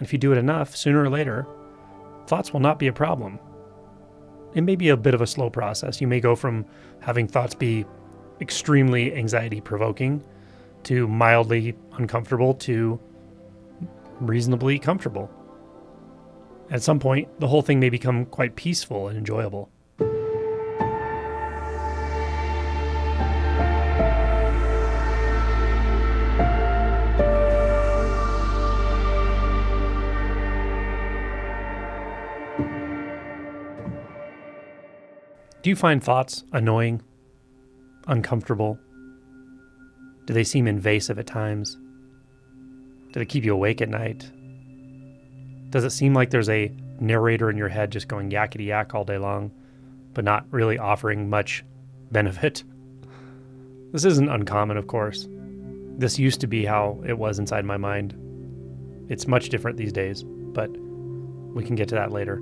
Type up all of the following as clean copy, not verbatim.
If you do it enough, sooner or later, thoughts will not be a problem. It may be a bit of a slow process. You may go from having thoughts be extremely anxiety-provoking to mildly uncomfortable to reasonably comfortable. At some point, the whole thing may become quite peaceful and enjoyable. Do you find thoughts annoying, uncomfortable? Do they seem invasive at times? Do they keep you awake at night? Does it seem like there's a narrator in your head just going yakety yak all day long, but not really offering much benefit? This isn't uncommon, of course. This used to be how it was inside my mind. It's much different these days, but we can get to that later.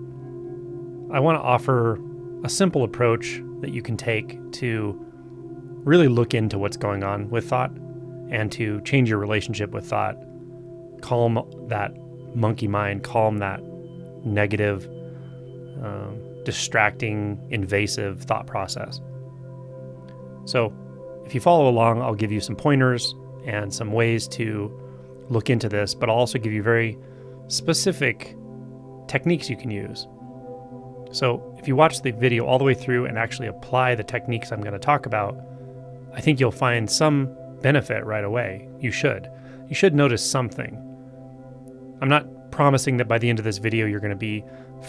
I want to offer a simple approach that you can take to really look into what's going on with thought and to change your relationship with thought. Calm that monkey mind, calm that negative, distracting, invasive thought process. So if you follow along, I'll give you some pointers and some ways to look into this, but I'll also give you very specific techniques you can use. So if you watch the video all the way through and actually apply the techniques I'm going to talk about, I think you'll find some benefit right away. You should. You should notice something. I'm not promising that by the end of this video you're going to be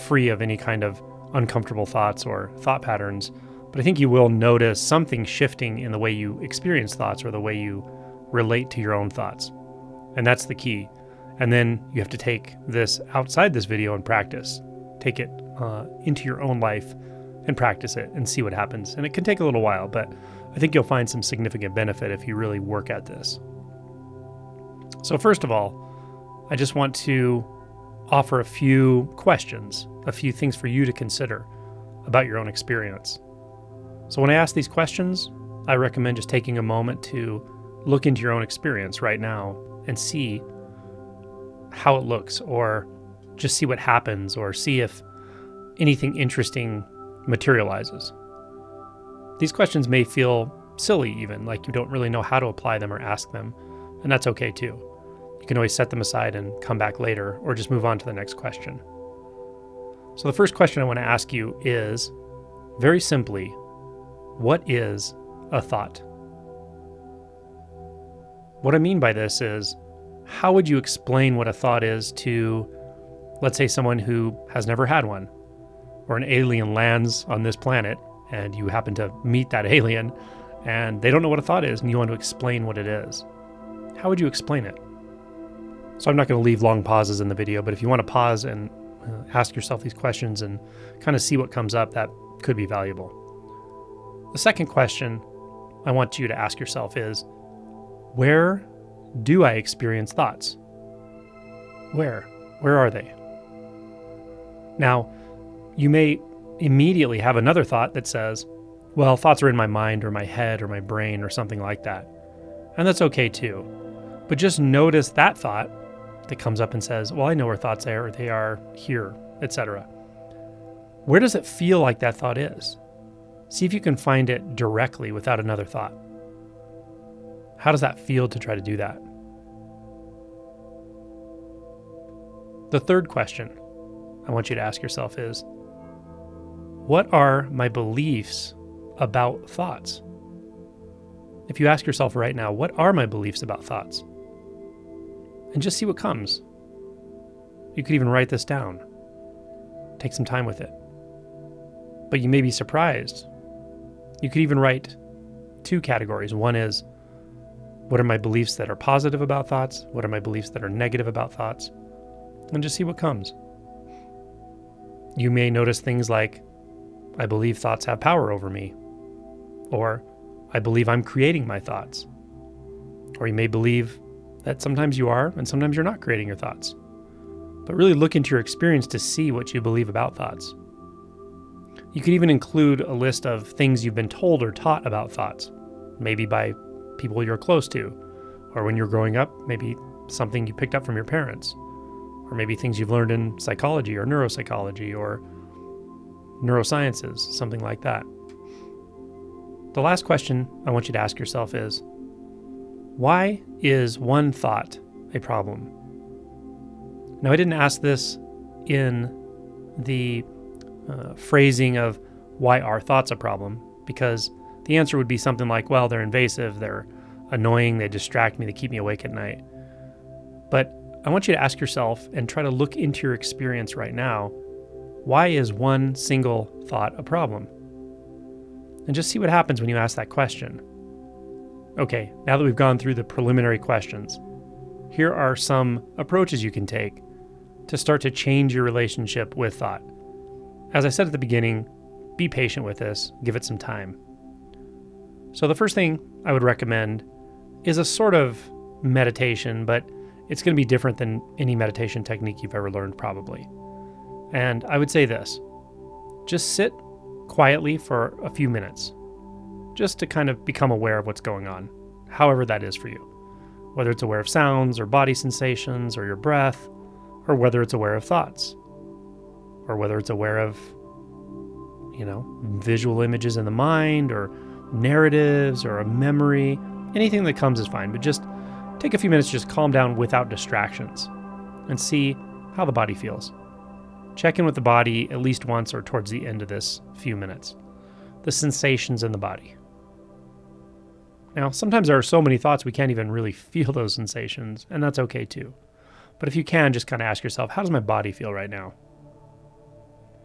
free of any kind of uncomfortable thoughts or thought patterns, but I think you will notice something shifting in the way you experience thoughts or the way you relate to your own thoughts. And that's the key. And then you have to take this outside this video and practice. Take it into your own life and practice it and see what happens. And it can take a little while, but I think you'll find some significant benefit if you really work at this. So first of all, I just want to offer a few questions, a few things for you to consider about your own experience. So when I ask these questions, I recommend just taking a moment to look into your own experience right now and see how it looks, or just see what happens, or see if anything interesting materializes. These questions may feel silly even, like you don't really know how to apply them or ask them, and that's okay too. You can always set them aside and come back later, or just move on to the next question. So the first question I want to ask you is, very simply, what is a thought? What I mean by this is, how would you explain what a thought is to, let's say, someone who has never had one, or an alien lands on this planet and you happen to meet that alien and they don't know what a thought is and you want to explain what it is? How would you explain it? So I'm not going to leave long pauses in the video, but if you want to pause and ask yourself these questions and kind of see what comes up, that could be valuable. The second question I want you to ask yourself is, where do I experience thoughts? Where are they? Now, you may immediately have another thought that says, well, thoughts are in my mind or my head or my brain or something like that. And that's okay too. But just notice that thought that comes up and says, well, I know where thoughts are, they are here, etc. Where does it feel like that thought is? See if you can find it directly without another thought. How does that feel to try to do that? The third question I want you to ask yourself is, what are my beliefs about thoughts? If you ask yourself right now, what are my beliefs about thoughts? And just see what comes. You could even write this down. Take some time with it. But you may be surprised. You could even write two categories. One is, what are my beliefs that are positive about thoughts? What are my beliefs that are negative about thoughts? And just see what comes. You may notice things like, I believe thoughts have power over me. Or, I believe I'm creating my thoughts. Or you may believe that sometimes you are and sometimes you're not creating your thoughts. But really look into your experience to see what you believe about thoughts. You could even include a list of things you've been told or taught about thoughts, maybe by people you're close to, or when you're growing up, maybe something you picked up from your parents. or maybe things you've learned in psychology or neuropsychology or neurosciences, something like that. The last question I want you to ask yourself is, why is one thought a problem? Now, I didn't ask this in the phrasing of why are thoughts a problem, because the answer would be something like, well, they're invasive, they're annoying, they distract me, they keep me awake at night. But I want you to ask yourself and try to look into your experience right now. Why is one single thought a problem? And just see what happens when you ask that question. Okay, now that we've gone through the preliminary questions, here are some approaches you can take to start to change your relationship with thought. As I said at the beginning, be patient with this, give it some time. So the first thing I would recommend is a sort of meditation, but it's going to be different than any meditation technique you've ever learned probably. And I would say this, just sit quietly for a few minutes, just to kind of become aware of what's going on, however that is for you. Whether it's aware of sounds or body sensations or your breath, or whether it's aware of thoughts, or whether it's aware of, visual images in the mind or narratives or a memory. Anything that comes is fine, but just take a few minutes, just calm down without distractions and see how the body feels. Check in with the body at least once or towards the end of this few minutes. The sensations in the body. Now, sometimes there are so many thoughts we can't even really feel those sensations, and that's okay too. But if you can, just kind of ask yourself, how does my body feel right now?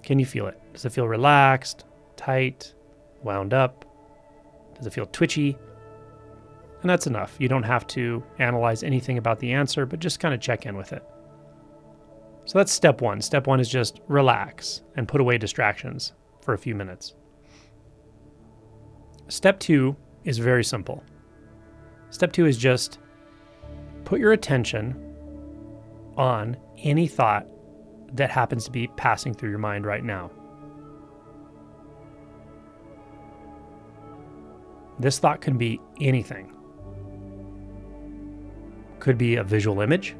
Can you feel it? Does it feel relaxed, tight, wound up? Does it feel twitchy? And that's enough. You don't have to analyze anything about the answer, but just kind of check in with it. So that's step one. Step one is just relax and put away distractions for a few minutes. Step two is very simple. Step two is just put your attention on any thought that happens to be passing through your mind right now. This thought can be anything. Could be a visual image,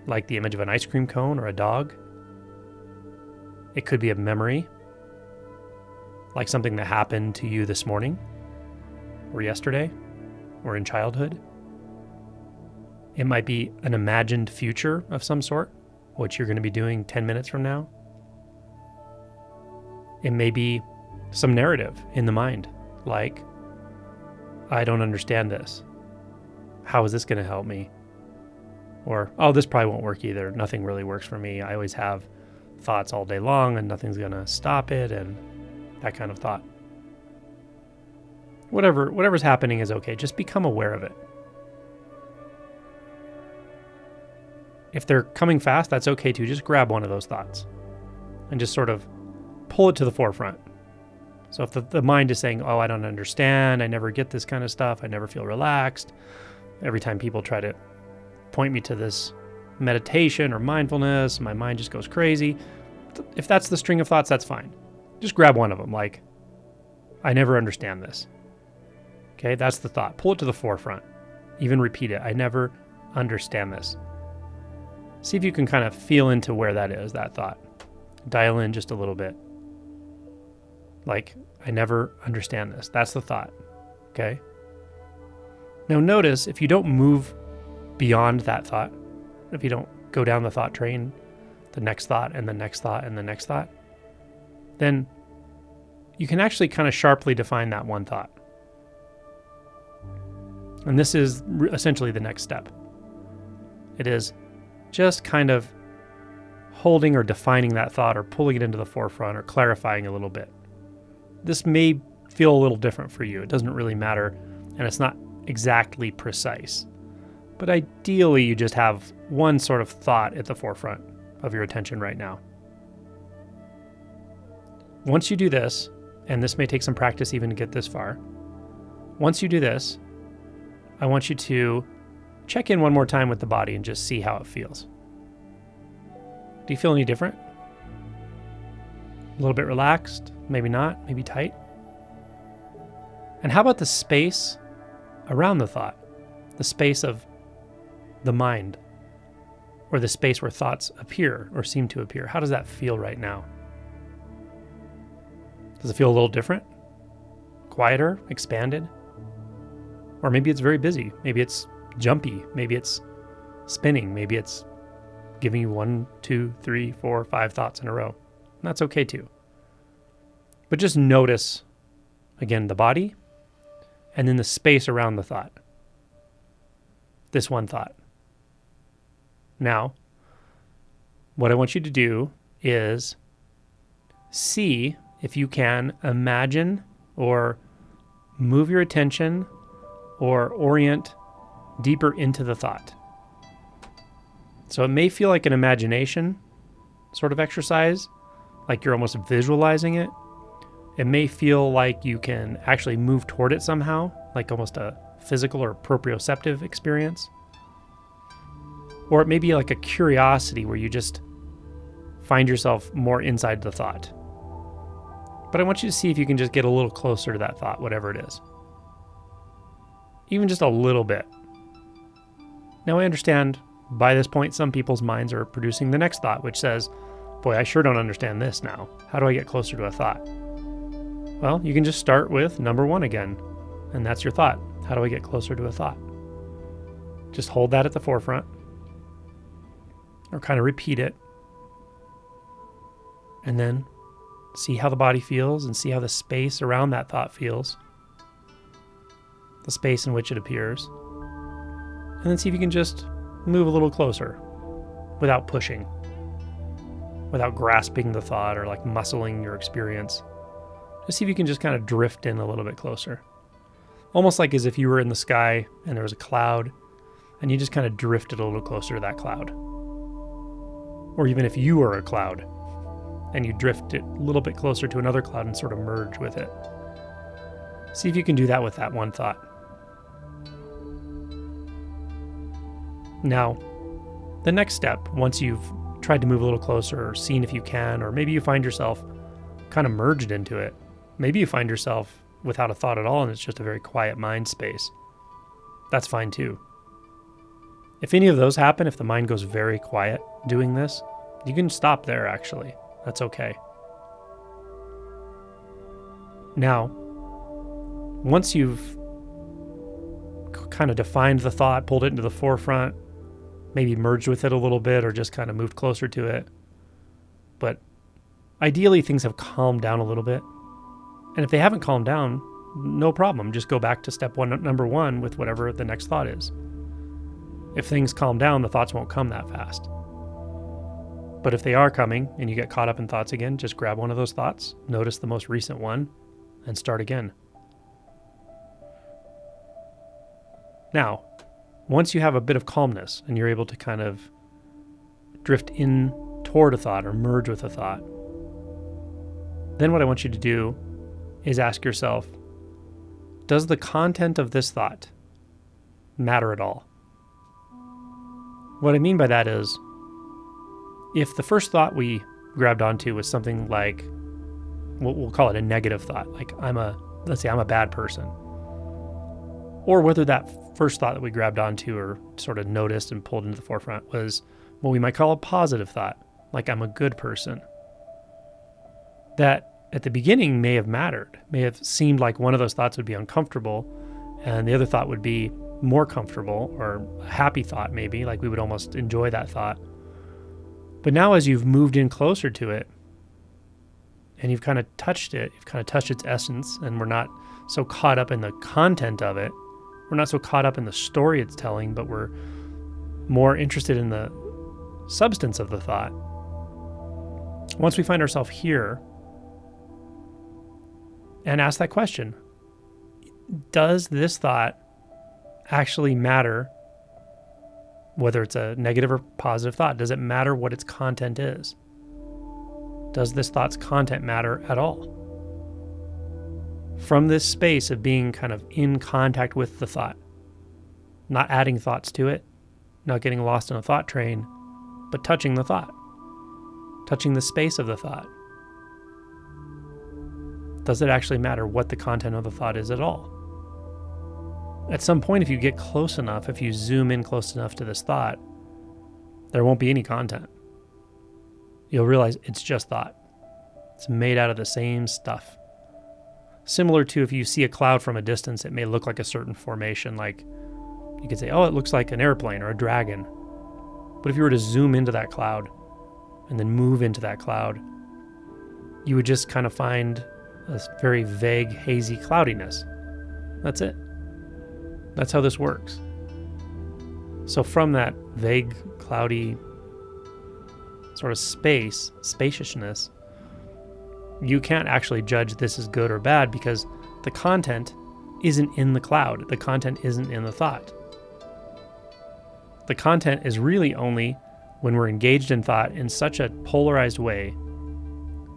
like the image of an ice cream cone or a dog. It could be a memory, like something that happened to you this morning, or yesterday, or in childhood. It might be an imagined future of some sort, what you're going to be doing 10 minutes from now. It may be some narrative in the mind, like, I don't understand this. How is this going to help me? Or, oh, this probably won't work either. Nothing really works for me. I always have thoughts all day long and nothing's going to stop it, and that kind of thought. Whatever's happening is okay. Just become aware of it. If they're coming fast, that's okay too. Just grab one of those thoughts and just sort of pull it to the forefront. So if the mind is saying, oh, I don't understand, I never get this kind of stuff, I never feel relaxed, every time people try to point me to this meditation or mindfulness, my mind just goes crazy. If that's the string of thoughts, that's fine. Just grab one of them, like, I never understand this. Okay, that's the thought. Pull it to the forefront. Even repeat it. I never understand this. See if you can kind of feel into where that is, that thought. Dial in just a little bit. Like, I never understand this. That's the thought. Okay? Now notice, if you don't move beyond that thought, if you don't go down the thought train, the next thought and the next thought and the next thought, then you can actually kind of sharply define that one thought. And this is essentially the next step. It is just kind of holding or defining that thought or pulling it into the forefront or clarifying a little bit. This may feel a little different for you. It doesn't really matter, and it's not exactly precise. But ideally, you just have one sort of thought at the forefront of your attention right now. Once you do this, and this may take some practice even to get this far, once you do this, I want you to check in one more time with the body and just see how it feels. Do you feel any different? A little bit relaxed? Maybe not? Maybe tight? And how about the space around the thought? The space of the mind? or the space where thoughts appear or seem to appear. How does that feel right now? Does it feel a little different? Quieter? Expanded? Or maybe it's very busy. Maybe it's jumpy. Maybe it's spinning. Maybe it's giving you 1, 2, 3, 4, 5 thoughts in a row. And that's okay too. But just notice, again, the body and then the space around the thought. This one thought. Now, what I want you to do is see if you can imagine or move your attention or orient deeper into the thought. So it may feel like an imagination sort of exercise, like you're almost visualizing it. It may feel like you can actually move toward it somehow, like almost a physical or proprioceptive experience. Or it may be like a curiosity where you just find yourself more inside the thought. But I want you to see if you can just get a little closer to that thought, whatever it is. Even just a little bit. Now I understand by this point some people's minds are producing the next thought, which says, boy, I sure don't understand this now. How do I get closer to a thought? Well, you can just start with number 1 again, and that's your thought. How do I get closer to a thought? Just hold that at the forefront, or kind of repeat it, and then see how the body feels and see how the space around that thought feels, the space in which it appears, and then see if you can just move a little closer without pushing, without grasping the thought or like muscling your experience. Just see if you can just kind of drift in a little bit closer. Almost like as if you were in the sky and there was a cloud and you just kind of drifted a little closer to that cloud. Or even if you were a cloud and you drift it a little bit closer to another cloud and sort of merge with it. See if you can do that with that one thought. Now, the next step, once you've tried to move a little closer or seen if you can, or maybe you find yourself kind of merged into it. Maybe you find yourself without a thought at all and it's just a very quiet mind space. That's fine too. If any of those happen, if the mind goes very quiet doing this, you can stop there actually. That's okay. Now, once you've kind of defined the thought, pulled it into the forefront, maybe merged with it a little bit or just kind of moved closer to it, but ideally things have calmed down a little bit. And if they haven't calmed down, no problem. Just go back to step number 1 with whatever the next thought is. If things calm down, the thoughts won't come that fast. But if they are coming and you get caught up in thoughts again, just grab one of those thoughts, notice the most recent one, and start again. Now, once you have a bit of calmness and you're able to kind of drift in toward a thought or merge with a thought, then what I want you to do is ask yourself, does the content of this thought matter at all? What I mean by that is, if the first thought we grabbed onto was something like, we'll call it a negative thought, like let's say I'm a bad person, or whether that first thought that we grabbed onto or sort of noticed and pulled into the forefront was what we might call a positive thought, like I'm a good person, that at the beginning may have mattered, may have seemed like one of those thoughts would be uncomfortable and the other thought would be more comfortable, or a happy thought maybe, like we would almost enjoy that thought. But now as you've moved in closer to it and you've kind of touched it, you've kind of touched its essence, and we're not so caught up in the content of it, we're not so caught up in the story it's telling, but we're more interested in the substance of the thought. Once we find ourselves here and ask that question, does this thought actually matter, whether it's a negative or positive thought? Does it matter what its content is? Does this thought's content matter at all? From this space of being kind of in contact with the thought, not adding thoughts to it, not getting lost in a thought train, but touching the thought, touching the space of the thought. Does it actually matter what the content of the thought is at all? At some point, if you get close enough, if you zoom in close enough to this thought, there won't be any content. You'll realize it's just thought. It's made out of the same stuff. Similar to if you see a cloud from a distance, it may look like a certain formation, like you could say, oh, it looks like an airplane or a dragon. But if you were to zoom into that cloud and then move into that cloud, you would just kind of find a very vague, hazy cloudiness. That's it. That's how this works. So from that vague, cloudy sort of spaciousness, you can't actually judge this as good or bad because the content isn't in the cloud. The content isn't in the thought. The content is really only when we're engaged in thought in such a polarized way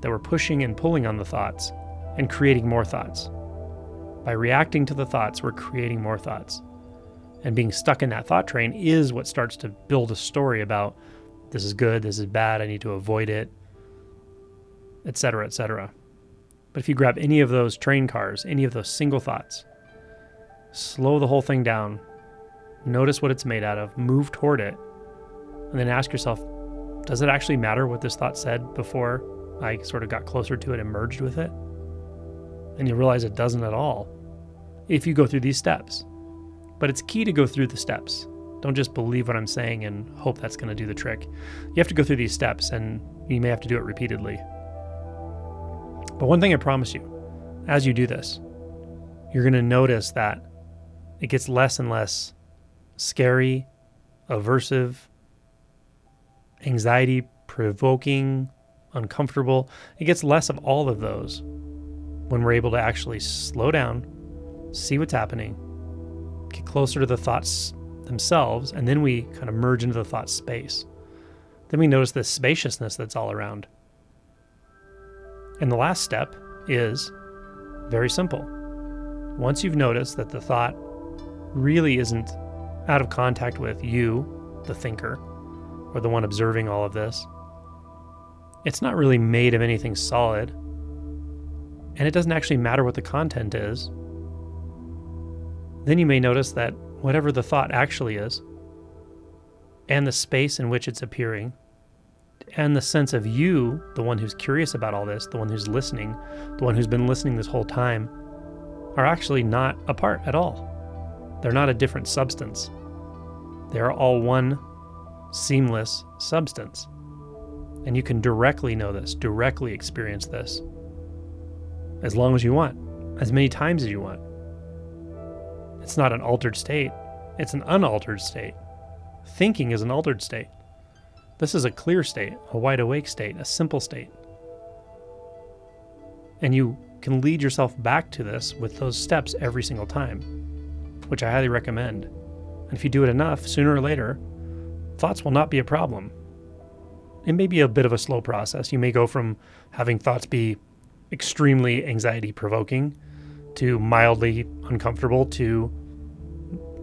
that we're pushing and pulling on the thoughts and creating more thoughts. By reacting to the thoughts, we're creating more thoughts. And being stuck in that thought train is what starts to build a story about this is good, this is bad, I need to avoid it, etc., etc. But if you grab any of those train cars, any of those single thoughts, slow the whole thing down, notice what it's made out of, move toward it, and then ask yourself, does it actually matter what this thought said before I sort of got closer to it and merged with it? And you realize it doesn't at all if you go through these steps. But it's key to go through the steps. Don't just believe what I'm saying and hope that's going to do the trick. You have to go through these steps, and you may have to do it repeatedly. But one thing I promise you, as you do this, you're going to notice that it gets less and less scary, aversive, anxiety-provoking, uncomfortable. It gets less of all of those when we're able to actually slow down, see what's happening, get closer to the thoughts themselves, and then we kind of merge into the thought space. Then we notice this spaciousness that's all around. And the last step is very simple. Once you've noticed that the thought really isn't out of contact with you, the thinker, or the one observing all of this, it's not really made of anything solid, and it doesn't actually matter what the content is, then you may notice that whatever the thought actually is, and the space in which it's appearing, and the sense of you, the one who's curious about all this, the one who's listening, the one who's been listening this whole time, are actually not apart at all. They're not a different substance. They are all one seamless substance. And you can directly know this, directly experience this, as long as you want, as many times as you want. It's not an altered state. It's an unaltered state. Thinking is an altered state. This is a clear state, a wide awake state, a simple state. And you can lead yourself back to this with those steps every single time, which I highly recommend. And if you do it enough, sooner or later, thoughts will not be a problem. It may be a bit of a slow process. You may go from having thoughts be extremely anxiety-provoking to mildly uncomfortable to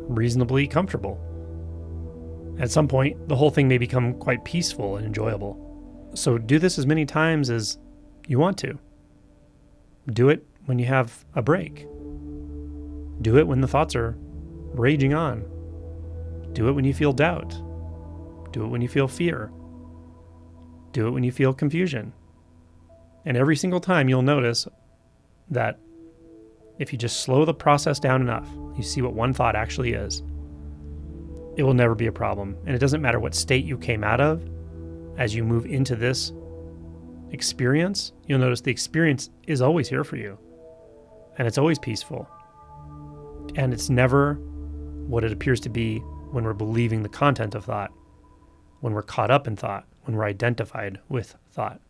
reasonably comfortable. At some point, the whole thing may become quite peaceful and enjoyable. So do this as many times as you want to. Do it when you have a break. Do it when the thoughts are raging on. Do it when you feel doubt. Do it when you feel fear. Do it when you feel confusion. And every single time you'll notice that if you just slow the process down enough, you see what one thought actually is, it will never be a problem. And it doesn't matter what state you came out of. As you move into this experience, you'll notice the experience is always here for you. And it's always peaceful. And it's never what it appears to be when we're believing the content of thought, when we're caught up in thought, when we're identified with thought.